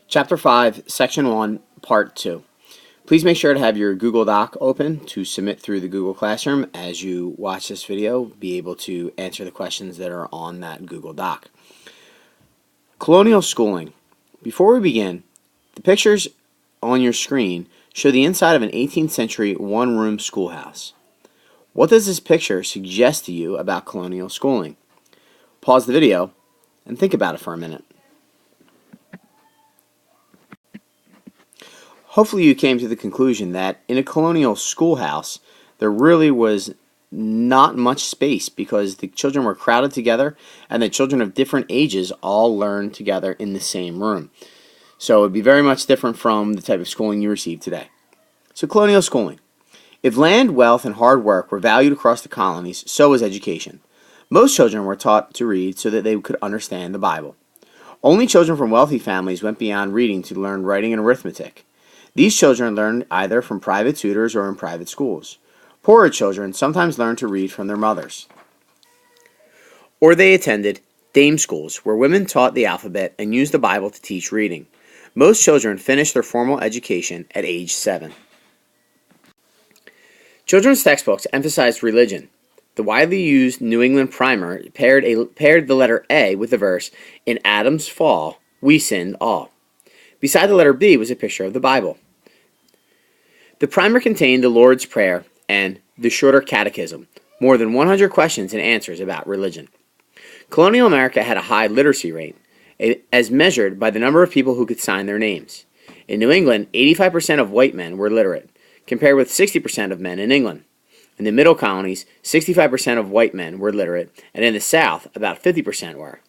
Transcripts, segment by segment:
Chapter 5, Section 1, Part 2. Please make sure to have your Google Doc open to submit through the Google Classroom. As you watch this video, be able to answer the questions that are on that Google Doc. Colonial schooling. Before we begin, the pictures on your screen show the inside of an 18th century one-room schoolhouse. What does this picture suggest to you about colonial schooling? Pause the video and think about it for a minute. Hopefully you came to the conclusion that in a colonial schoolhouse there really was not much space because the children were crowded together and the children of different ages all learned together in the same room. So it would be very much different from the type of schooling you receive today. So colonial schooling. If land, wealth, and hard work were valued across the colonies, so was education. Most children were taught to read so that they could understand the Bible. Only children from wealthy families went beyond reading to learn writing and arithmetic. These children learned either from private tutors or in private schools. Poorer children sometimes learned to read from their mothers. Or they attended dame schools, where women taught the alphabet and used the Bible to teach reading. Most children finished their formal education at age 7. Children's textbooks emphasized religion. The widely used New England Primer paired the letter A with the verse, "In Adam's fall, we sinned all." Beside the letter B was a picture of the Bible. The primer contained the Lord's Prayer and the Shorter Catechism, more than 100 questions and answers about religion. Colonial America had a high literacy rate, as measured by the number of people who could sign their names. In New England, 85% of white men were literate, compared with 60% of men in England. In the Middle Colonies, 65% of white men were literate, and in the South, about 50% were.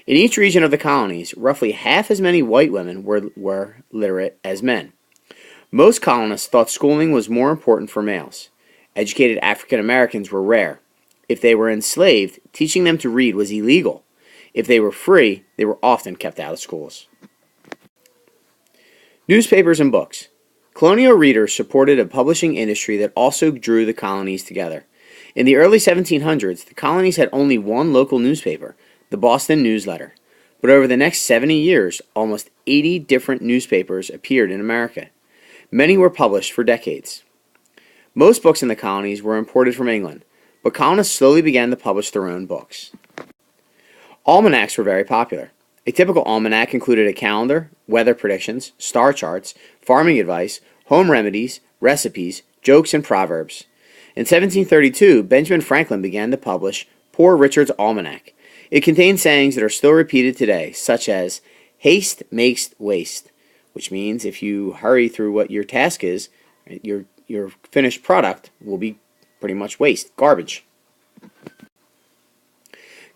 In each region of the colonies, roughly half as many white women were literate as men. Most colonists thought schooling was more important for males. Educated African Americans were rare. If they were enslaved, teaching them to read was illegal. If they were free, they were often kept out of schools. Newspapers and books. Colonial readers supported a publishing industry that also drew the colonies together. In the early 1700s, the colonies had only one local newspaper, the Boston Newsletter. But over the next 70 years, almost 80 different newspapers appeared in America. Many were published for decades. Most books in the colonies were imported from England, but colonists slowly began to publish their own books. Almanacs were very popular. A typical almanac included a calendar, weather predictions, star charts, farming advice, home remedies, recipes, jokes, and proverbs. In 1732, Benjamin Franklin began to publish Poor Richard's Almanac. It contained sayings that are still repeated today, such as, "Haste makes waste," which means if you hurry through what your task is, your finished product will be pretty much waste, garbage.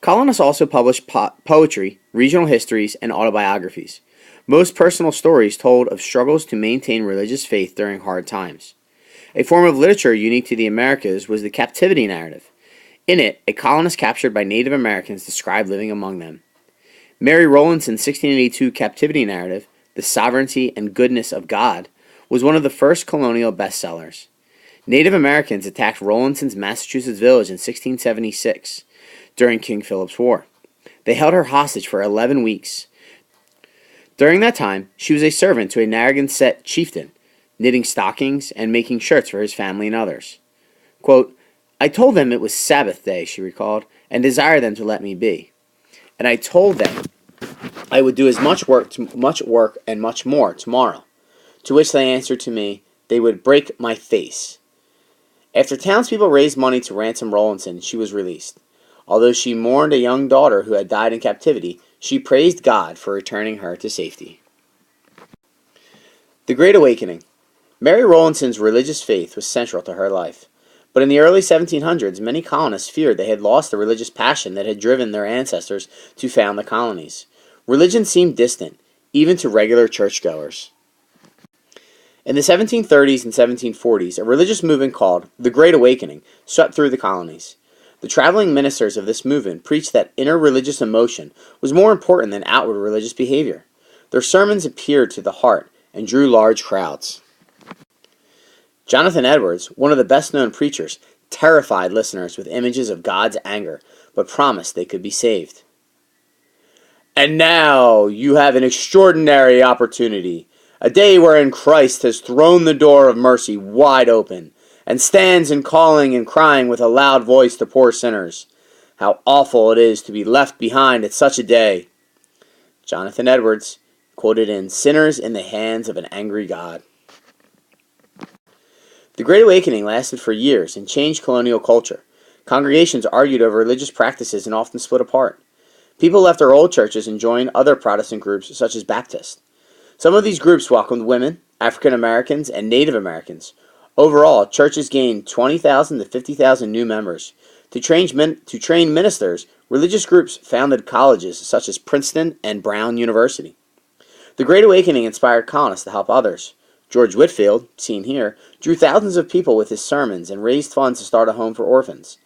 Colonists also published poetry, regional histories, and autobiographies. Most personal stories told of struggles to maintain religious faith during hard times. A form of literature unique to the Americas was the captivity narrative. In it, a colonist captured by Native Americans described living among them. Mary Rowlandson's 1682 captivity narrative, The Sovereignty and Goodness of God, was one of the first colonial bestsellers. Native Americans attacked Rowlandson's Massachusetts village in 1676 during King Philip's War. They held her hostage for 11 weeks. During that time, she was a servant to a Narragansett chieftain, knitting stockings and making shirts for his family and others. Quote, "I told them it was Sabbath day," she recalled, "and desired them to let me be. And I told them I would do as much work and much more tomorrow. To which they answered to me, they would break my face." After townspeople raised money to ransom Rowlandson, she was released. Although she mourned a young daughter who had died in captivity, she praised God for returning her to safety. The Great Awakening. Mary Rowlandson's religious faith was central to her life. But in the early 1700s, many colonists feared they had lost the religious passion that had driven their ancestors to found the colonies. Religion seemed distant, even to regular churchgoers. In the 1730s and 1740s, a religious movement called the Great Awakening swept through the colonies. The traveling ministers of this movement preached that inner religious emotion was more important than outward religious behavior. Their sermons appealed to the heart and drew large crowds. Jonathan Edwards, one of the best-known preachers, terrified listeners with images of God's anger, but promised they could be saved. And now you have an extraordinary opportunity, a day wherein Christ has thrown the door of mercy wide open, and stands and calling and crying with a loud voice to poor sinners. How awful it is to be left behind at such a day. Jonathan Edwards, quoted in Sinners in the Hands of an Angry God. The Great Awakening lasted for years and changed colonial culture. Congregations argued over religious practices and often split apart. People left their old churches and joined other Protestant groups such as Baptists. Some of these groups welcomed women, African Americans, and Native Americans. Overall, churches gained 20,000 to 50,000 new members. To train ministers, religious groups founded colleges such as Princeton and Brown University. The Great Awakening inspired colonists to help others. George Whitfield, seen here, drew thousands of people with his sermons and raised funds to start a home for orphans.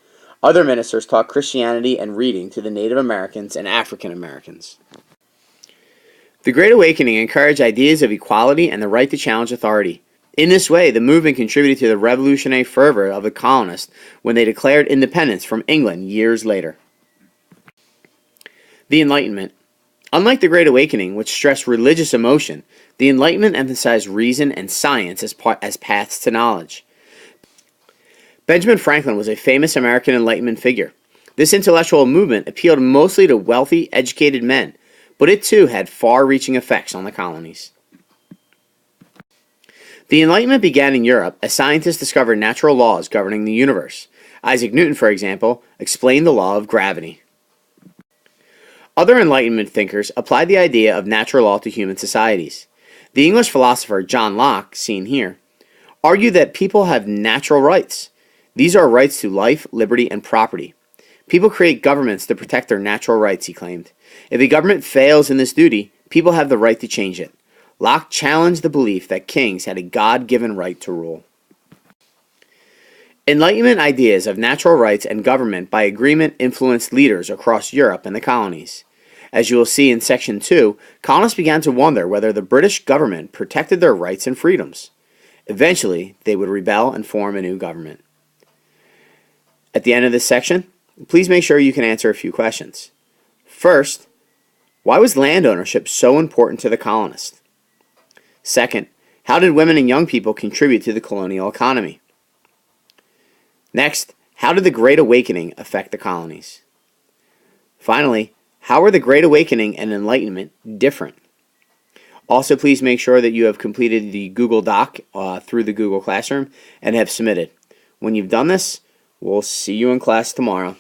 Other ministers taught Christianity and reading to the Native Americans and African Americans. The Great Awakening encouraged ideas of equality and the right to challenge authority. In this way, the movement contributed to the revolutionary fervor of the colonists when they declared independence from England years later. The Enlightenment. Unlike the Great Awakening, which stressed religious emotion, the Enlightenment emphasized reason and science as paths to knowledge. Benjamin Franklin was a famous American Enlightenment figure. This intellectual movement appealed mostly to wealthy, educated men, but it too had far-reaching effects on the colonies. The Enlightenment began in Europe as scientists discovered natural laws governing the universe. Isaac Newton, for example, explained the law of gravity. Other Enlightenment thinkers applied the idea of natural law to human societies. The English philosopher John Locke, seen here, argued that people have natural rights. These are rights to life, liberty, and property. People create governments to protect their natural rights, he claimed. If a government fails in this duty, people have the right to change it. Locke challenged the belief that kings had a God-given right to rule. Enlightenment ideas of natural rights and government by agreement influenced leaders across Europe and the colonies. As you will see in Section 2, colonists began to wonder whether the British government protected their rights and freedoms. Eventually, they would rebel and form a new government. At the end of this section, please make sure you can answer a few questions. First, why was land ownership so important to the colonists? Second, how did women and young people contribute to the colonial economy? Next, how did the Great Awakening affect the colonies? Finally, how are the Great Awakening and Enlightenment different? Also, please make sure that you have completed the Google Doc through the Google Classroom and have submitted. When you've done this, we'll see you in class tomorrow.